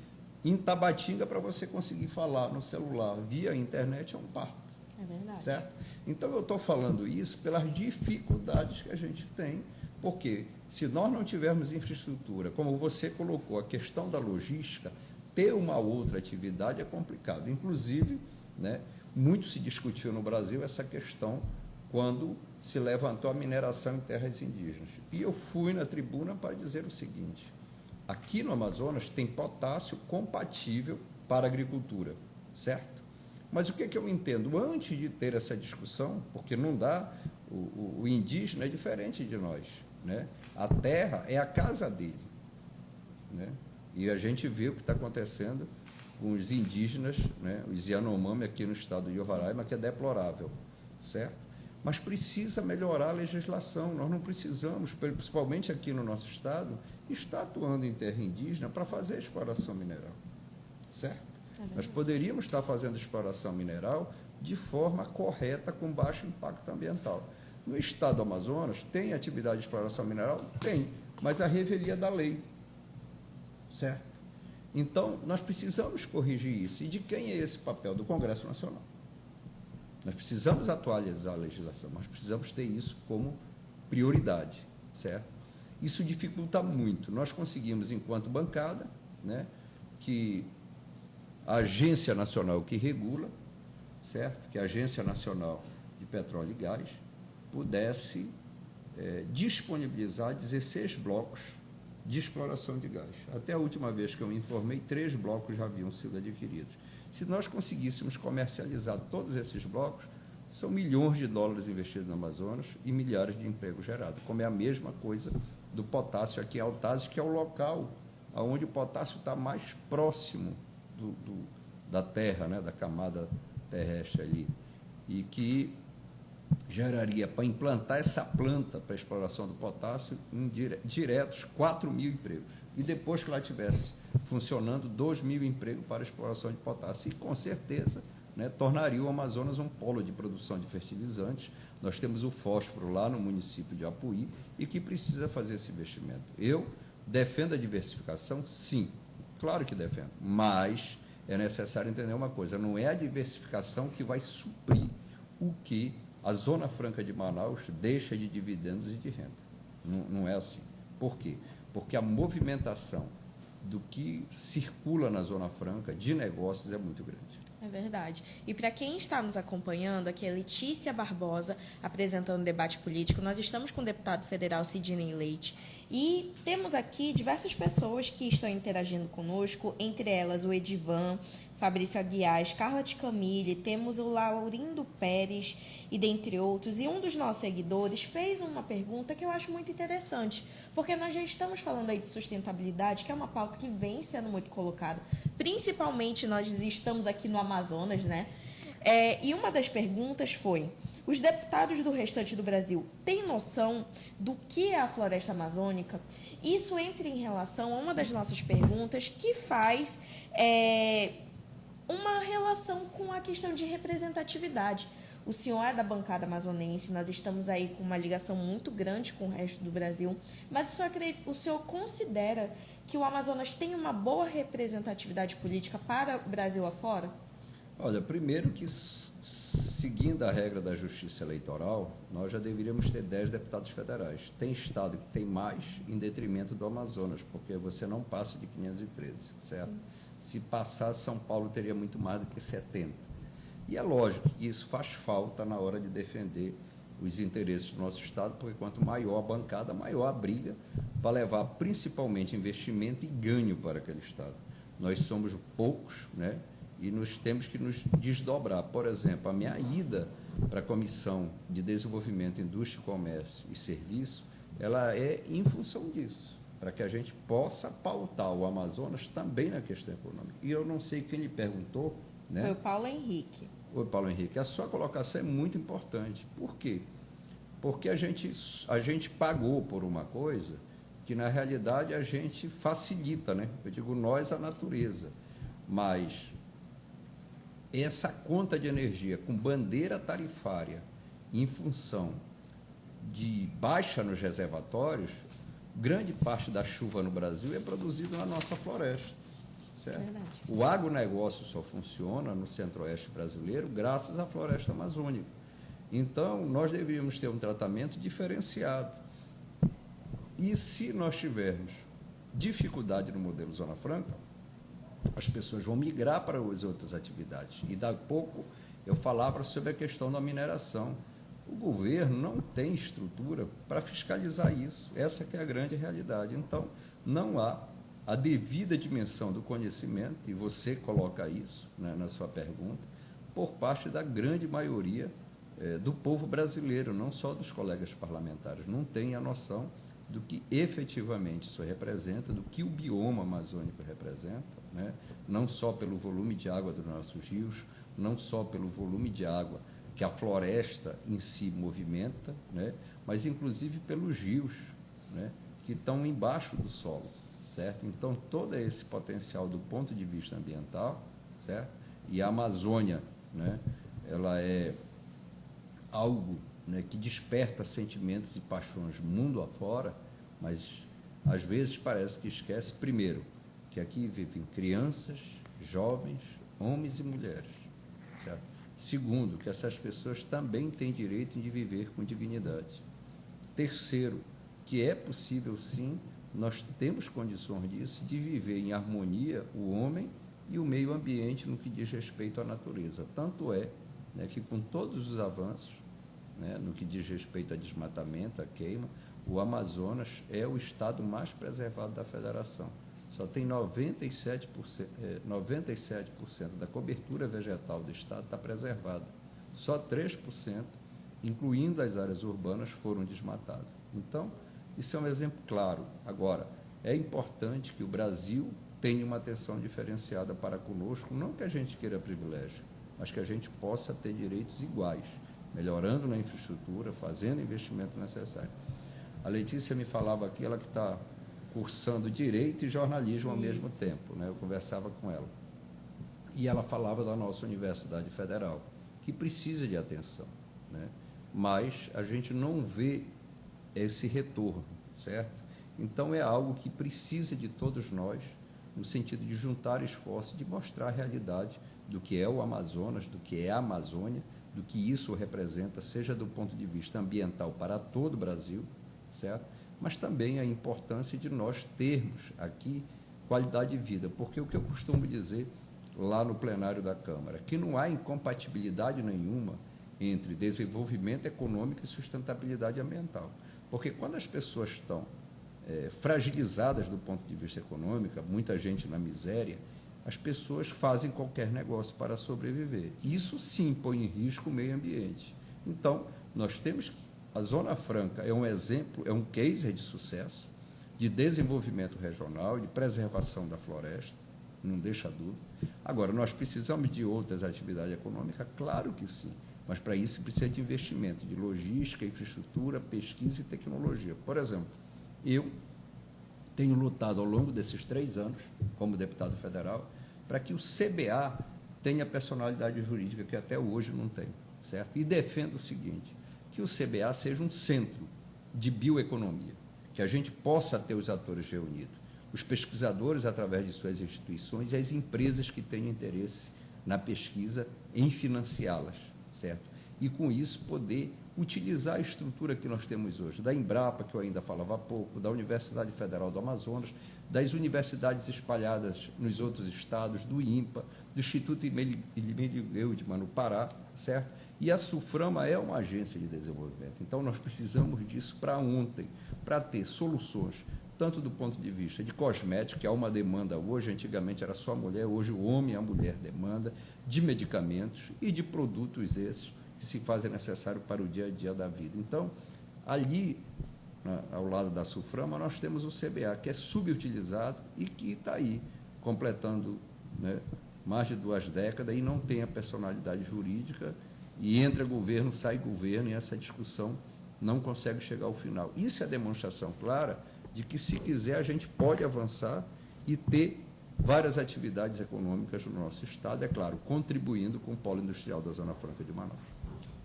[SPEAKER 2] em Tabatinga, para você conseguir falar no celular via internet, é um parto.
[SPEAKER 1] É verdade.
[SPEAKER 2] Certo? Então, eu estou falando isso pelas dificuldades que a gente tem, porque se nós não tivermos infraestrutura, como você colocou, a questão da logística, ter uma outra atividade é complicado. Inclusive, né, muito se discutiu no Brasil essa questão quando se levantou a mineração em terras indígenas. E eu fui na tribuna para dizer o seguinte, aqui no Amazonas tem potássio compatível para a agricultura, certo? Mas o que é que eu entendo? Antes de ter essa discussão, porque não dá, o indígena é diferente de nós, né? A terra é a casa dele, né? E a gente viu o que está acontecendo com os indígenas, né, os Yanomami aqui no estado de Roraima, que é deplorável, certo? Mas precisa melhorar a legislação. Nós não precisamos, principalmente aqui no nosso estado, estar atuando em terra indígena para fazer exploração mineral, certo? Nós poderíamos estar fazendo exploração mineral de forma correta, com baixo impacto ambiental. No estado do Amazonas, tem atividade de exploração mineral? Tem, mas a revelia da lei. Certo? Então, nós precisamos corrigir isso. E de quem é esse papel? Do Congresso Nacional. Nós precisamos atualizar a legislação, nós precisamos ter isso como prioridade, certo? Isso dificulta muito. Nós conseguimos, enquanto bancada, né, que a Agência Nacional que regula, certo? Que a Agência Nacional de Petróleo e Gás pudesse disponibilizar 16 blocos de exploração de gás. Até a última vez que eu me informei, 3 blocos já haviam sido adquiridos. Se nós conseguíssemos comercializar todos esses blocos, São milhões de dólares investidos no Amazonas e milhares de empregos gerados, como é a mesma coisa do potássio aqui em Autazes, que é o local onde o potássio está mais próximo da terra, né, da camada terrestre ali, e que geraria, para implantar essa planta para a exploração do potássio, diretos 4 mil empregos. E depois que ela estivesse funcionando, 2 mil empregos para a exploração de potássio. E, com certeza, né, tornaria o Amazonas um polo de produção de fertilizantes. Nós temos o fósforo lá no município de Apuí e que precisa fazer esse investimento. Eu defendo a diversificação, sim, claro que defendo, mas é necessário entender uma coisa, não é a diversificação que vai suprir o que a Zona Franca de Manaus deixa de dividendos e de renda. Não é assim. Por quê? Porque a movimentação do que circula na Zona Franca de negócios é muito grande.
[SPEAKER 1] É verdade. E para quem está nos acompanhando, aqui é Letícia Barbosa, apresentando o debate político. Nós estamos com o deputado federal Sidney Leite e temos aqui diversas pessoas que estão interagindo conosco, entre elas o Edivan, Fabrício Aguiar, Scarlett Camille, temos o Laurindo Pérez e dentre outros. E um dos nossos seguidores fez uma pergunta que eu acho muito interessante, porque nós já estamos falando aí de sustentabilidade, que é uma pauta que vem sendo muito colocada, principalmente nós estamos aqui no Amazonas, né? E uma das perguntas foi: os deputados do restante do Brasil têm noção do que é a floresta amazônica? Isso entra em relação a uma das nossas perguntas que faz uma relação com a questão de representatividade. O senhor é da bancada amazonense, nós estamos aí com uma ligação muito grande com o resto do Brasil, mas o senhor considera que o Amazonas tem uma boa representatividade política para o Brasil afora?
[SPEAKER 2] Olha, primeiro que, seguindo a regra da justiça eleitoral, nós já deveríamos ter 10 deputados federais. Tem estado que tem mais em detrimento do Amazonas, porque você não passa de 513, certo? Sim. Se passar, São Paulo teria muito mais do que 70. E é lógico que isso faz falta na hora de defender os interesses do nosso Estado, porque quanto maior a bancada, maior a briga para levar principalmente investimento e ganho para aquele Estado. Nós somos poucos, né? E nós temos que nos desdobrar. Por exemplo, a minha ida para a Comissão de Desenvolvimento, Indústria, Comércio e Serviço, ela é em função disso, para que a gente possa pautar o Amazonas também na questão econômica. E eu não sei quem lhe perguntou, né?
[SPEAKER 1] Foi o Paulo Henrique.
[SPEAKER 2] Oi, Paulo Henrique, a sua colocação é muito importante. Por quê? Porque a gente pagou por uma coisa que, na realidade, a gente facilita, né? Eu digo nós, a natureza. Mas essa conta de energia com bandeira tarifária em função de baixa nos reservatórios, grande parte da chuva no Brasil é produzida na nossa floresta. Certo? O agronegócio só funciona no centro-oeste brasileiro graças à floresta amazônica. Então, nós deveríamos ter um tratamento diferenciado. E se nós tivermos dificuldade no modelo Zona Franca, as pessoas vão migrar para as outras atividades. E, daqui a pouco, eu falava sobre a questão da mineração. O governo não tem estrutura para fiscalizar isso. Essa que é a grande realidade. Então, não há a devida dimensão do conhecimento, e você coloca isso, né, na sua pergunta, por parte da grande maioria do povo brasileiro, não só dos colegas parlamentares. Não tem a noção do que efetivamente isso representa, do que o bioma amazônico representa, né, não só pelo volume de água dos nossos rios, não só pelo volume de água que a floresta em si movimenta, né, mas inclusive pelos rios, né, que estão embaixo do solo. Certo? Então, todo esse potencial do ponto de vista ambiental, certo? E a Amazônia, né, ela é algo, né, que desperta sentimentos e paixões mundo afora, mas às vezes parece que esquece, primeiro, que aqui vivem crianças, jovens, homens e mulheres. Certo? Segundo, que essas pessoas também têm direito de viver com dignidade. Terceiro, que é possível, sim, nós temos condições disso, de viver em harmonia o homem e o meio ambiente no que diz respeito à natureza. Tanto é, né, que com todos os avanços, né, no que diz respeito a desmatamento, a queima, o Amazonas é o estado mais preservado da federação. Só tem 97% da cobertura vegetal do estado está preservada. Só 3%, incluindo as áreas urbanas, foram desmatadas. Então, isso é um exemplo claro. Agora, é importante que o Brasil tenha uma atenção diferenciada para conosco, não que a gente queira privilégio, mas que a gente possa ter direitos iguais, melhorando na infraestrutura, fazendo o investimento necessário. A Letícia me falava aqui, ela que está cursando Direito e Jornalismo ao mesmo tempo, né? Eu conversava com ela. E ela falava da nossa Universidade Federal, que precisa de atenção, né? Mas a gente não vê esse retorno, certo? Então, é algo que precisa de todos nós, no sentido de juntar esforços, de mostrar a realidade do que é o Amazonas, do que é a Amazônia, do que isso representa, seja do ponto de vista ambiental para todo o Brasil, certo? Mas também a importância de nós termos aqui qualidade de vida, porque o que eu costumo dizer lá no plenário da Câmara, que não há incompatibilidade nenhuma entre desenvolvimento econômico e sustentabilidade ambiental. Porque quando as pessoas estão fragilizadas do ponto de vista econômico, muita gente na miséria, as pessoas fazem qualquer negócio para sobreviver. Isso sim põe em risco o meio ambiente. Então, nós temos que a Zona Franca é um exemplo, é um case de sucesso, de desenvolvimento regional, de preservação da floresta, não deixa dúvida. Agora, nós precisamos de outras atividades econômicas? Claro que sim, mas para isso precisa de investimento, de logística, infraestrutura, pesquisa e tecnologia. Por exemplo, eu tenho lutado ao longo desses 3 anos, como deputado federal, para que o CBA tenha personalidade jurídica, que até hoje não tem, certo? E defendo o seguinte, que o CBA seja um centro de bioeconomia, que a gente possa ter os atores reunidos, os pesquisadores através de suas instituições e as empresas que têm interesse na pesquisa em financiá-las, certo? E, com isso, poder utilizar a estrutura que nós temos hoje, da Embrapa, que eu ainda falava há pouco, da Universidade Federal do Amazonas, das universidades espalhadas nos outros estados, do INPA, do Instituto Imelda no Pará, certo? E a SUFRAMA é uma agência de desenvolvimento. Então, nós precisamos disso para ontem, para ter soluções, tanto do ponto de vista de cosméticos, que há uma demanda hoje, antigamente era só a mulher, hoje o homem e a mulher demanda, de medicamentos e de produtos esses que se fazem necessário para o dia a dia da vida. Então, ali, ao lado da SUFRAMA, nós temos o CBA, que é subutilizado e que está aí, completando, né, mais de 2 décadas e não tem a personalidade jurídica, e entra governo, sai governo, e essa discussão não consegue chegar ao final. Isso é demonstração clara de que, se quiser, a gente pode avançar e ter várias atividades econômicas no nosso estado, é claro, contribuindo com o polo industrial da Zona Franca de Manaus.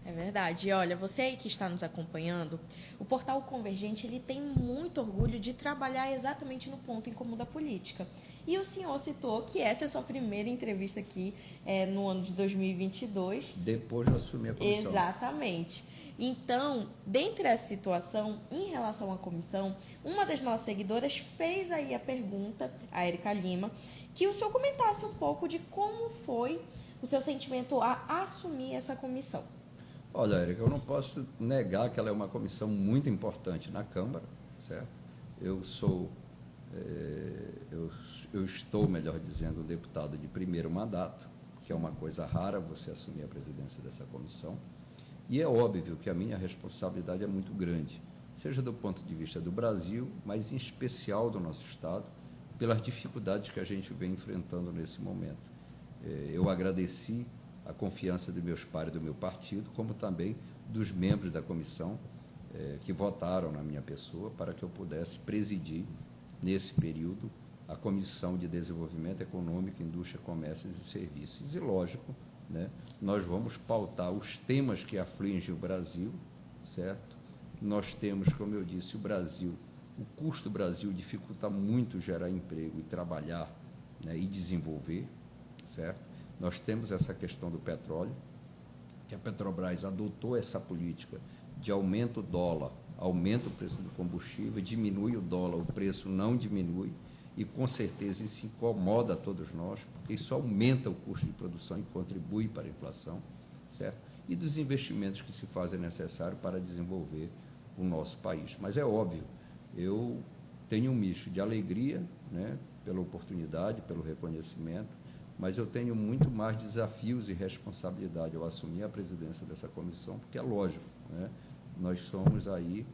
[SPEAKER 1] É verdade. E olha, você aí que está nos acompanhando, o Portal Convergente ele tem muito orgulho de trabalhar exatamente no ponto em comum da política. E o senhor citou que essa é a sua primeira entrevista aqui no ano de 2022.
[SPEAKER 2] Depois de assumir a comissão.
[SPEAKER 1] Exatamente. Então, dentre essa situação, em relação à comissão, uma das nossas seguidoras fez aí a pergunta, a Érica Lima, que o senhor comentasse um pouco de como foi o seu sentimento a assumir essa comissão.
[SPEAKER 2] Olha, Érica, eu não posso negar que ela é uma comissão muito importante na Câmara, certo? Eu estou, melhor dizendo, deputado de primeiro mandato, que é uma coisa rara você assumir a presidência dessa comissão, e é óbvio que a minha responsabilidade é muito grande, seja do ponto de vista do Brasil, mas em especial do nosso Estado, pelas dificuldades que a gente vem enfrentando nesse momento. Eu agradeci a confiança de meus pares do meu partido, como também dos membros da comissão que votaram na minha pessoa para que eu pudesse presidir, nesse período, a Comissão de Desenvolvimento Econômico, Indústria, Comércios e Serviços. E, lógico, né, nós vamos pautar os temas que afligem o Brasil, certo? Nós temos, como eu disse, o custo do Brasil dificulta muito gerar emprego e trabalhar, né, e desenvolver, certo? Nós temos essa questão do petróleo, que a Petrobras adotou essa política de aumento do dólar, aumenta o preço do combustível, diminui o dólar, o preço não diminui, e com certeza isso incomoda a todos nós, porque isso aumenta o custo de produção e contribui para a inflação, certo? E dos investimentos que se fazem necessários para desenvolver o nosso país. Mas é óbvio, eu tenho um misto de alegria, né, pela oportunidade, pelo reconhecimento, mas eu tenho muito mais desafios e responsabilidade ao assumir a presidência dessa comissão, porque é lógico, né? Nós somos aí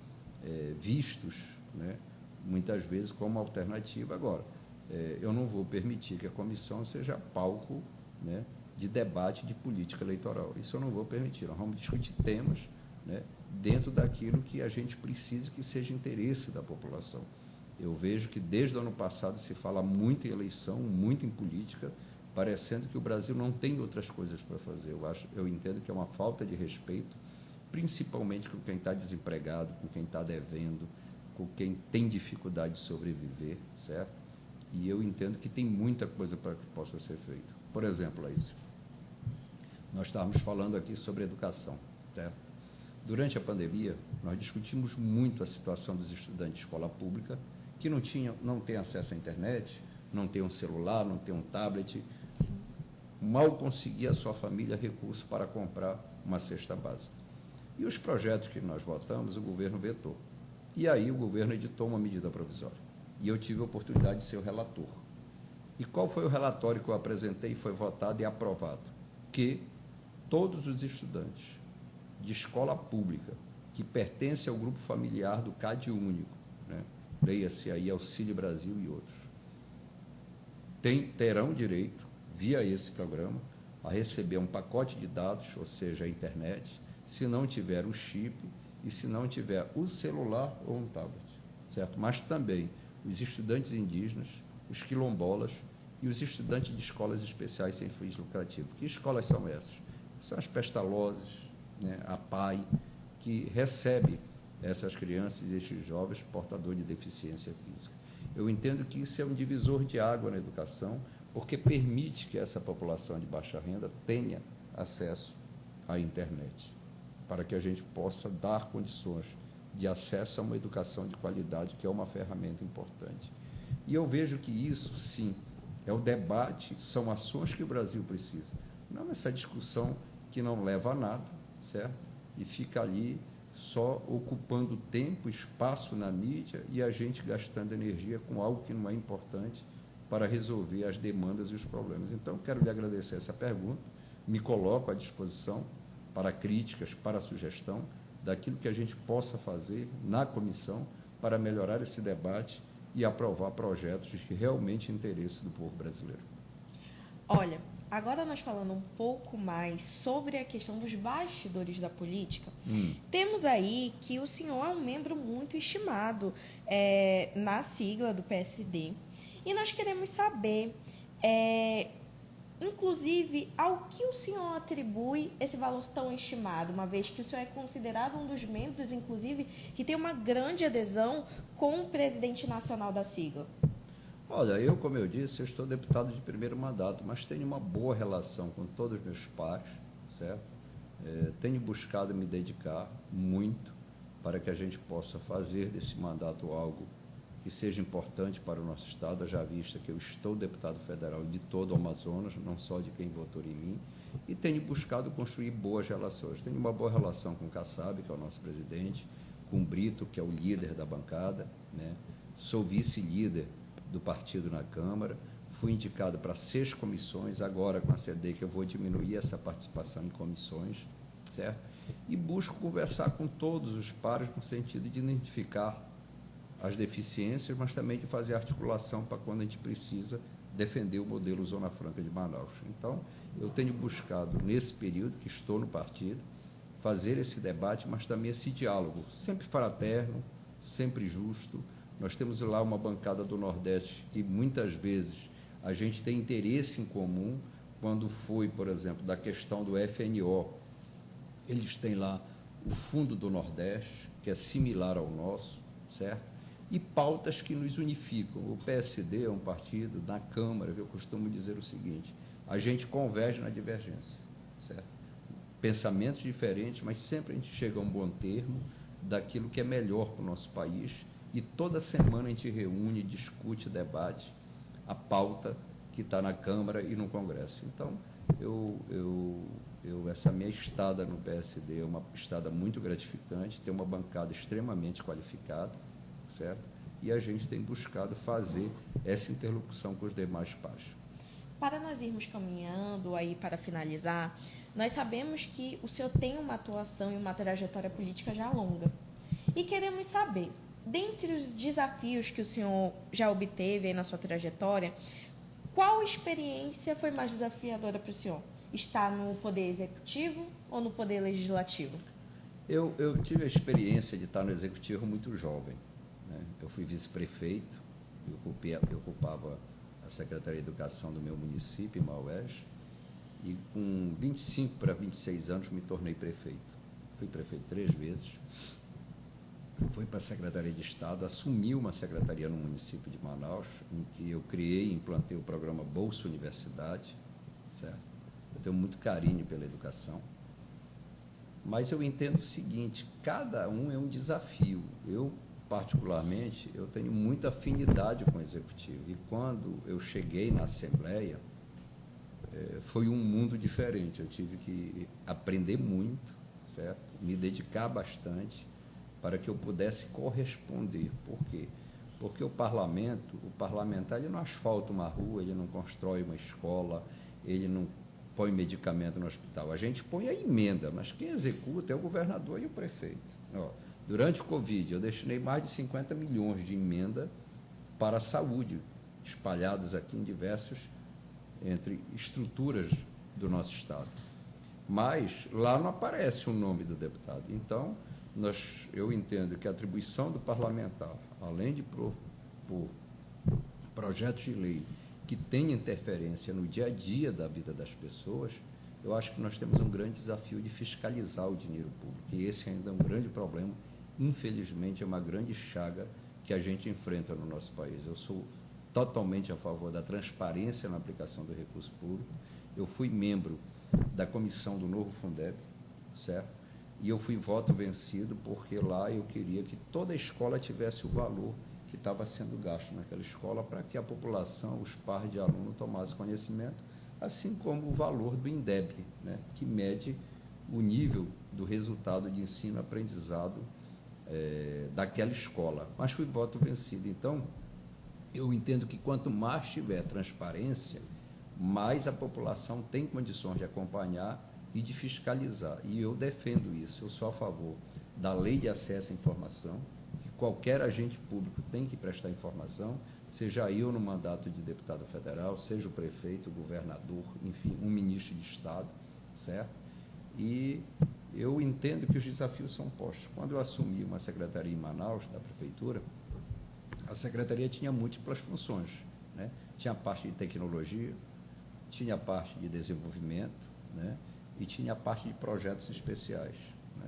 [SPEAKER 2] vistos, né, muitas vezes como alternativa. Agora, eu não vou permitir que a comissão seja palco, né, de debate de política eleitoral. Isso eu não vou permitir. Nós vamos discutir temas, né, dentro daquilo que a gente precisa que seja interesse da população. Eu vejo que desde o ano passado se fala muito em eleição, muito em política, parecendo que o Brasil não tem outras coisas para fazer. Eu entendo que é uma falta de respeito, principalmente com quem está desempregado, com quem está devendo, com quem tem dificuldade de sobreviver, certo? E eu entendo que tem muita coisa para que possa ser feito. Por exemplo, Laís, nós estávamos falando aqui sobre educação, certo? Durante a pandemia, nós discutimos muito a situação dos estudantes de escola pública que não têm acesso à internet, não têm um celular, não têm um tablet, mal conseguia a sua família recurso para comprar uma cesta básica. E os projetos que nós votamos, o governo vetou. E aí o governo editou uma medida provisória. E eu tive a oportunidade de ser o relator. E qual foi o relatório que eu apresentei e foi votado e aprovado? Que todos os estudantes de escola pública que pertencem ao grupo familiar do CAD único, né, leia-se aí Auxílio Brasil e outros, terão direito, via esse programa, a receber um pacote de dados, ou seja, a internet, se não tiver o chip e se não tiver o celular ou um tablet, certo? Mas também os estudantes indígenas, os quilombolas e os estudantes de escolas especiais sem fins lucrativos. Que escolas são essas? São as Pestalozes, né, a PAI, que recebe essas crianças e esses jovens portadores de deficiência física. Eu entendo que isso é um divisor de água na educação, porque permite que essa população de baixa renda tenha acesso à internet, para que a gente possa dar condições de acesso a uma educação de qualidade, que é uma ferramenta importante. E eu vejo que isso, sim, é o debate, são ações que o Brasil precisa. Não essa discussão que não leva a nada, certo? E fica ali só ocupando tempo, espaço na mídia e a gente gastando energia com algo que não é importante para resolver as demandas e os problemas. Então, quero lhe agradecer essa pergunta, me coloco à disposição para críticas, para sugestão daquilo que a gente possa fazer na comissão para melhorar esse debate e aprovar projetos de realmente interesse do povo brasileiro.
[SPEAKER 1] Olha, agora nós falando um pouco mais sobre a questão dos bastidores da política, temos aí que o senhor é um membro muito estimado na sigla do PSD e nós queremos saber, inclusive, ao que o senhor atribui esse valor tão estimado, uma vez que o senhor é considerado um dos membros, inclusive, que tem uma grande adesão com o presidente nacional da sigla.
[SPEAKER 2] Olha, como eu disse, eu estou deputado de primeiro mandato, mas tenho uma boa relação com todos os meus pares, certo? Tenho buscado me dedicar muito para que a gente possa fazer desse mandato algo que seja importante para o nosso Estado, já vista que eu estou deputado federal de todo o Amazonas, não só de quem votou em mim, e tenho buscado construir boas relações. Tenho uma boa relação com o Kassab, que é o nosso presidente, com o Brito, que é o líder da bancada, né? Sou vice-líder do partido na Câmara, fui indicado para 6 comissões, agora com a CD que eu vou diminuir essa participação em comissões, certo? E busco conversar com todos os pares no sentido de identificar as deficiências, mas também de fazer articulação para quando a gente precisa defender o modelo Zona Franca de Manaus. Então, eu tenho buscado, nesse período que estou no partido, fazer esse debate, mas também esse diálogo, sempre fraterno, sempre justo. Nós temos lá uma bancada do Nordeste que, muitas vezes, a gente tem interesse em comum. Quando foi, por exemplo, da questão do FNO, eles têm lá o Fundo do Nordeste, que é similar ao nosso, certo? E pautas que nos unificam. O PSD é um partido, na Câmara, eu costumo dizer o seguinte, a gente converge na divergência, certo? Pensamentos diferentes, mas sempre a gente chega a um bom termo daquilo que é melhor para o nosso país, e toda semana a gente reúne, discute, debate a pauta que está na Câmara e no Congresso. Então, essa minha estada no PSD é uma estada muito gratificante, tem uma bancada extremamente qualificada, certo? E a gente tem buscado fazer essa interlocução com os demais pares.
[SPEAKER 1] Para nós irmos caminhando aí para finalizar, nós sabemos que o senhor tem uma atuação e uma trajetória política já longa. E queremos saber, dentre os desafios que o senhor já obteve aí na sua trajetória, qual experiência foi mais desafiadora para o senhor? Estar no Poder Executivo ou no Poder Legislativo?
[SPEAKER 2] Eu tive a experiência de estar no Executivo muito jovem, né? Eu fui vice-prefeito, eu ocupava a Secretaria de Educação do meu município, em Maués, e com 25 para 26 anos me tornei prefeito. Fui prefeito 3 vezes, fui para a Secretaria de Estado, assumi uma secretaria no município de Manaus, em que eu criei e implantei o programa Bolsa Universidade, certo? Eu tenho muito carinho pela educação, mas eu entendo o seguinte, cada um é um desafio. Eu, particularmente, eu tenho muita afinidade com o Executivo, e quando eu cheguei na Assembleia, foi um mundo diferente. Eu tive que aprender muito, certo? Me dedicar bastante para que eu pudesse corresponder. Por quê? Porque o parlamentar, ele não asfalta uma rua, ele não constrói uma escola, ele não põe medicamento no hospital. A gente põe a emenda, mas quem executa é o governador e o prefeito. Ó, durante o Covid, eu destinei mais de 50 milhões de emenda para a saúde, espalhados aqui em diversos, entre estruturas do nosso Estado. Mas lá não aparece o nome do deputado. Então, eu entendo que a atribuição do parlamentar, além de propor projetos de lei que tenham interferência no dia a dia da vida das pessoas, eu acho que nós temos um grande desafio de fiscalizar o dinheiro público. E esse ainda é um grande problema, infelizmente, é uma grande chaga que a gente enfrenta no nosso país. Eu sou totalmente a favor da transparência na aplicação do recurso público. Eu fui membro da comissão do novo Fundeb, certo? E eu fui voto vencido porque lá eu queria que toda escola tivesse o valor que estava sendo gasto naquela escola para que a população, os pares de alunos, tomassem conhecimento, assim como o valor do INDEB, né, que mede o nível do resultado de ensino-aprendizado daquela escola. Mas fui voto vencido. Então, eu entendo que quanto mais tiver transparência, mais a população tem condições de acompanhar e de fiscalizar. E eu defendo isso. Eu sou a favor da lei de acesso à informação, que qualquer agente público tem que prestar informação, seja eu no mandato de deputado federal, seja o prefeito, o governador, enfim, um ministro de Estado, certo? E eu entendo que os desafios são postos. Quando eu assumi uma secretaria em Manaus, da prefeitura, a secretaria tinha múltiplas funções, né? Tinha a parte de tecnologia, tinha a parte de desenvolvimento, né? E tinha a parte de projetos especiais, né?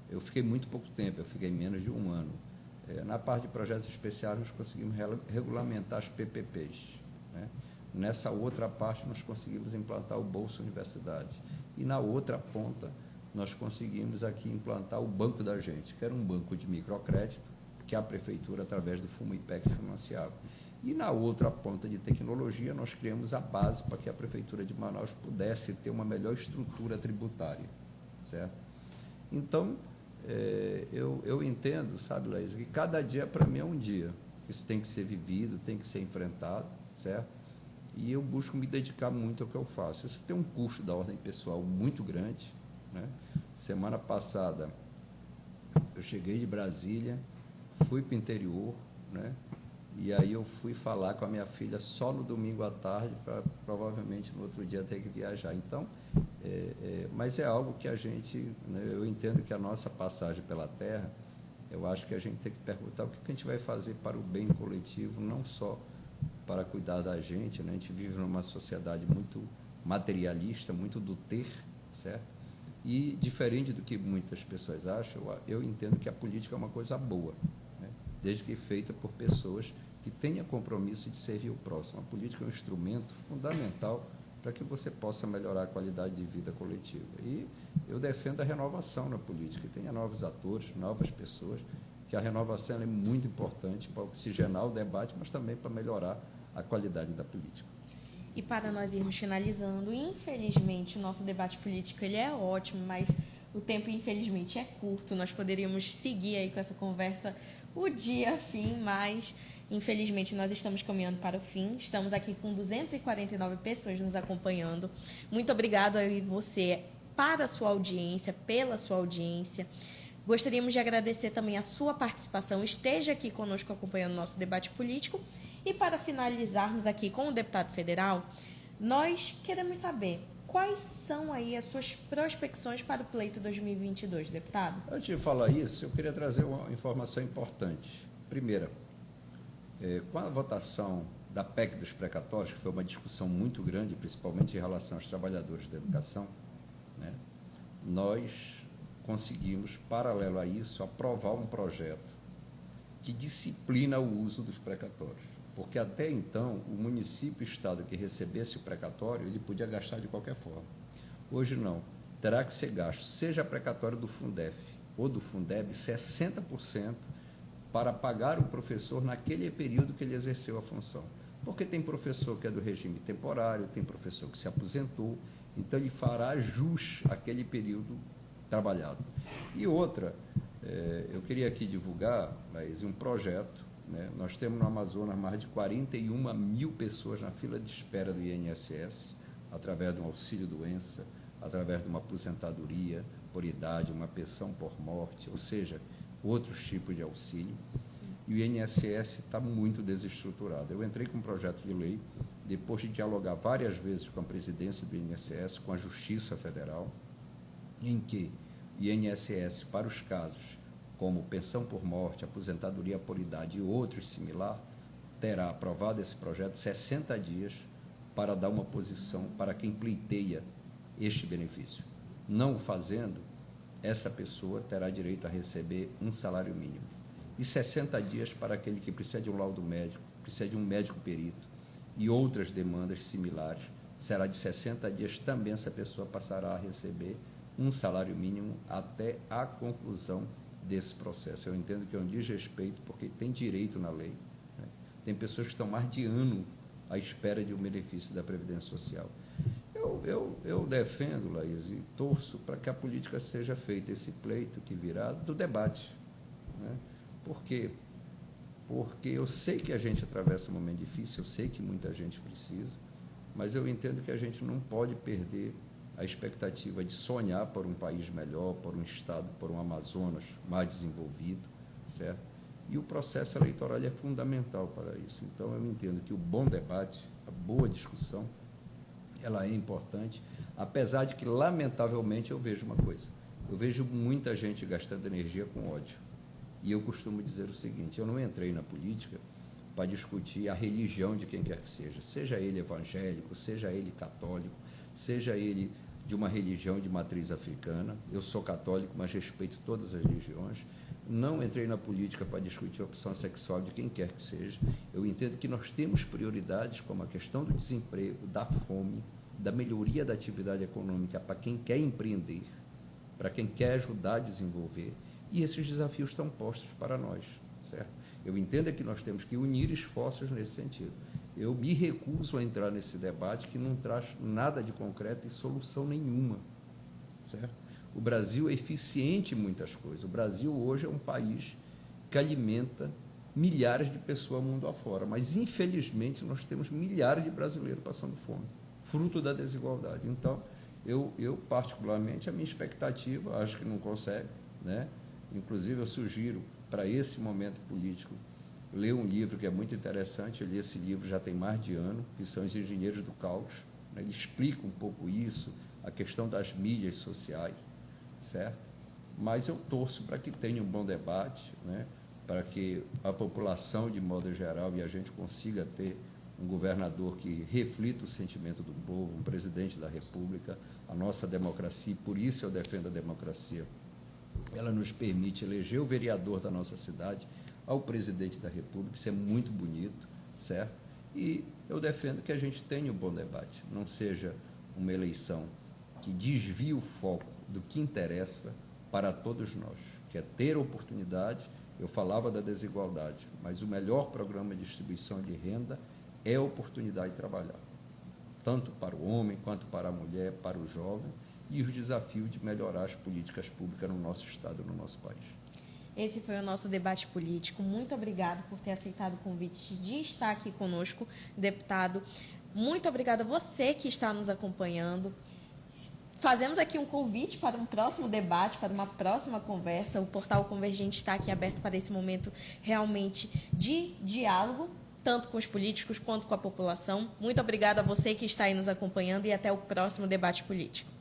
[SPEAKER 2] Eu fiquei muito pouco tempo, eu fiquei menos de um ano. Na parte de projetos especiais, nós conseguimos regulamentar as PPPs, né? Nessa outra parte, nós conseguimos implantar o Bolsa Universidade. E na outra ponta, nós conseguimos aqui implantar o Banco da Gente, que era um banco de microcrédito, que a prefeitura, através do FUMIPEC, financiava. E na outra ponta de tecnologia, nós criamos a base para que a prefeitura de Manaus pudesse ter uma melhor estrutura tributária, certo? Então, eu entendo, sabe, Laís, que cada dia para mim é um dia. Isso tem que ser vivido, tem que ser enfrentado, certo? E eu busco me dedicar muito ao que eu faço. Isso tem um custo da ordem pessoal muito grande, né? Semana passada, eu cheguei de Brasília, fui para o interior, né? E aí eu fui falar com a minha filha só no domingo à tarde, para provavelmente no outro dia ter que viajar. Então, mas é algo que a gente, né, eu entendo que a nossa passagem pela Terra, eu acho que a gente tem que perguntar o que a gente vai fazer para o bem coletivo, não só para cuidar da gente, né? A gente vive numa sociedade muito materialista, muito do ter, certo? E, diferente do que muitas pessoas acham, eu entendo que a política é uma coisa boa, né? Desde que feita por pessoas que tenham compromisso de servir o próximo. A política é um instrumento fundamental para que você possa melhorar a qualidade de vida coletiva. E eu defendo a renovação na política, que tenha novos atores, novas pessoas, que a renovação é muito importante para oxigenar o debate, mas também para melhorar a qualidade da política.
[SPEAKER 1] E para nós irmos finalizando, infelizmente, o nosso debate político ele é ótimo, mas o tempo, infelizmente, é curto. Nós poderíamos seguir aí com essa conversa o dia a fim, mas Infelizmente, nós estamos caminhando para o fim. Estamos aqui com 249 pessoas nos acompanhando. Muito obrigado a você para a sua audiência, pela sua audiência. Gostaríamos de agradecer também a sua participação. Esteja aqui conosco acompanhando o nosso debate político. E para finalizarmos aqui com o deputado federal, nós queremos saber quais são aí as suas prospecções para o pleito 2022, deputado?
[SPEAKER 2] Antes de falar isso, eu queria trazer uma informação importante. Primeira, com a votação da PEC dos precatórios, que foi uma discussão muito grande, principalmente em relação aos trabalhadores da educação, né, nós conseguimos, paralelo a isso, aprovar um projeto que disciplina o uso dos precatórios. Porque até então, o município e o estado que recebesse o precatório, ele podia gastar de qualquer forma. Hoje não. Terá que ser gasto, seja precatório do Fundef ou do Fundeb, 60% para pagar o professor naquele período que ele exerceu a função. Porque tem professor que é do regime temporário, tem professor que se aposentou, então ele fará jus àquele período trabalhado. E outra, eu queria aqui divulgar, mas um projeto, né? Nós temos no Amazonas mais de 41 mil pessoas na fila de espera do INSS, através de um auxílio-doença, através de uma aposentadoria por idade, uma pensão por morte, ou seja, outros tipos de auxílio. E o INSS está muito desestruturado. Eu entrei com um projeto de lei, depois de dialogar várias vezes com a presidência do INSS, com a Justiça Federal, em que o INSS, para os casos como pensão por morte, aposentadoria por idade e outros similar, terá aprovado esse projeto 60 dias para dar uma posição para quem pleiteia este benefício. Não o fazendo, essa pessoa terá direito a receber um salário mínimo. E 60 dias para aquele que precisa de um laudo médico, precisa de um médico perito e outras demandas similares, será de 60 dias também essa pessoa passará a receber um salário mínimo até a conclusão desse processo. Eu entendo que é um desrespeito, porque tem direito na lei, né? Tem pessoas que estão mais de ano à espera de um benefício da Previdência Social. Eu defendo, Laís, e torço para que a política seja feita, esse pleito que virá do debate, né? Por quê? Porque eu sei que a gente atravessa um momento difícil, eu sei que muita gente precisa, mas eu entendo que a gente não pode perder a expectativa de sonhar por um país melhor, por um Estado, por um Amazonas mais desenvolvido, certo? E o processo eleitoral é fundamental para isso. Então, eu entendo que o bom debate, a boa discussão, ela é importante, apesar de que, lamentavelmente, eu vejo uma coisa. Eu vejo muita gente gastando energia com ódio. E eu costumo dizer o seguinte, eu não entrei na política para discutir a religião de quem quer que seja ele evangélico, seja ele católico, seja ele de uma religião de matriz africana. Eu sou católico, mas respeito todas as religiões. Não entrei na política para discutir a opção sexual de quem quer que seja. Eu entendo que nós temos prioridades como a questão do desemprego, da fome, da melhoria da atividade econômica para quem quer empreender, para quem quer ajudar a desenvolver. E esses desafios estão postos para nós, certo? Eu entendo que nós temos que unir esforços nesse sentido. Eu me recuso a entrar nesse debate que não traz nada de concreto e solução nenhuma, certo? O Brasil é eficiente em muitas coisas. O Brasil hoje é um país que alimenta milhares de pessoas mundo afora, mas, infelizmente, nós temos milhares de brasileiros passando fome, fruto da desigualdade. Então, eu particularmente, a minha expectativa, acho que não consegue, né? Inclusive, eu sugiro, para esse momento político, ler um livro que é muito interessante. Eu li esse livro já tem mais de ano, que são Os Engenheiros do Caos, né? Ele explica um pouco isso, a questão das mídias sociais, certo? Mas eu torço para que tenha um bom debate, né? Para que a população, de modo geral, e a gente consiga ter um governador que reflita o sentimento do povo, um presidente da República, a nossa democracia, e por isso eu defendo a democracia. Ela nos permite eleger o vereador da nossa cidade ao presidente da República, isso é muito bonito, certo? E eu defendo que a gente tenha um bom debate, não seja uma eleição que desvie o foco do que interessa para todos nós, que é ter oportunidade. Eu falava da desigualdade, mas o melhor programa de distribuição de renda é a oportunidade de trabalhar, tanto para o homem, quanto para a mulher, para o jovem, e os desafios de melhorar as políticas públicas no nosso Estado, no nosso país.
[SPEAKER 1] Esse foi o nosso debate político. Muito obrigado por ter aceitado o convite de estar aqui conosco, deputado. Muito obrigada a você que está nos acompanhando. Fazemos aqui um convite para um próximo debate, para uma próxima conversa. O Portal Convergente está aqui aberto para esse momento realmente de diálogo, tanto com os políticos quanto com a população. Muito obrigada a você que está aí nos acompanhando e até o próximo debate político.